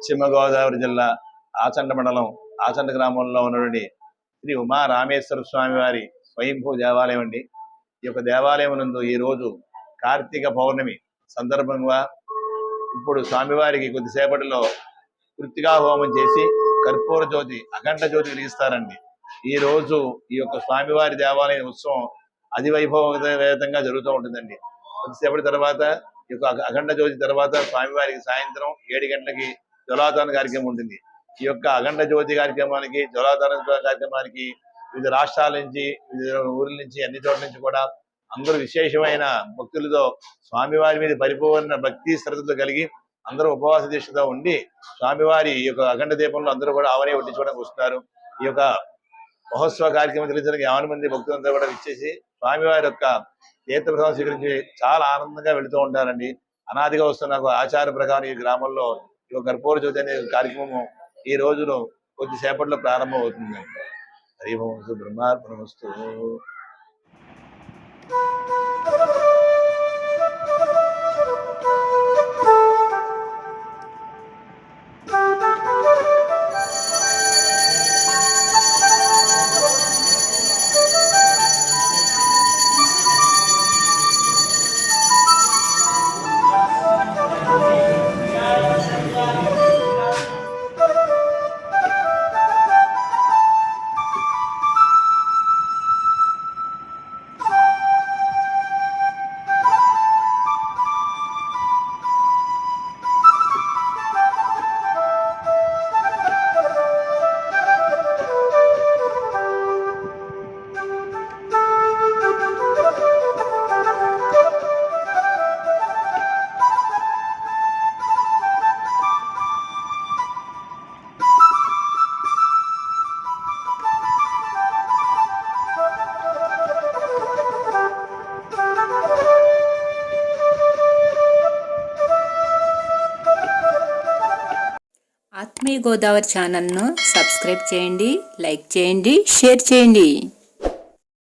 పశ్చిమ గోదావరి జిల్లా ఆచంట మండలం ఆచంట గ్రామంలో ఉన్నటువంటి శ్రీ ఉమా రామేశ్వర స్వామి వారి స్వయంభూ దేవాలయం అండి. ఈ యొక్క దేవాలయం నందు ఈ రోజు కార్తీక పౌర్ణమి సందర్భంగా ఇప్పుడు స్వామివారికి కొద్దిసేపటిలో కృత్తికా హోమం చేసి కర్పూర జ్యోతి అఖండ జ్యోతి వెలిగిస్తారండి. ఈ రోజు ఈ యొక్క స్వామివారి దేవాలయ ఉత్సవం అధివైభవంగా జరుగుతూ ఉంటుందండి. కొద్దిసేపటి తర్వాత ఈ యొక్క అఖండ జ్యోతి తర్వాత స్వామివారికి సాయంత్రం 7 గంటలకి జ్వలాతారణ కార్యక్రమం ఉంటుంది. ఈ యొక్క అఖండ జ్యోతి కార్యక్రమానికి జ్వలాతారణ కార్యక్రమానికి వివిధ రాష్ట్రాల నుంచి వివిధ ఊర్ల నుంచి అన్ని చోట్ల నుంచి కూడా అందరూ విశేషమైన భక్తులతో స్వామివారి మీద పరిపూర్ణ భక్తి శ్రద్ధతో కలిగి అందరూ ఉపవాస దీక్షతో ఉండి స్వామివారి ఈ యొక్క అఖండ దీపంలో అందరూ కూడా ఆవనే వడ్డించుకోవడానికి వస్తున్నారు. ఈ యొక్క మహోత్సవ కార్యక్రమం తెలియజేయడానికి 50 మంది భక్తులంతా కూడా విచ్చేసి స్వామివారి యొక్క తీర్థప్రసాదం స్వీకరించి చాలా ఆనందంగా వెళుతూ ఉంటారండి. అనాదిగా వస్తున్న ఆచార ప్రకారం ఈ గ్రామంలో ఈ కర్పూర జ్యోతి అనే కార్యక్రమం ఈ రోజులో కొద్దిసేపట్లో ప్రారంభం అవుతుంది. హరి ఓం బ్రహ్మార్పణమస్తు. ఆత్మీయ గోదావరి ఛానల్ను సబ్స్క్రైబ్ చేయండి, లైక్ చేయండి, షేర్ చేయండి.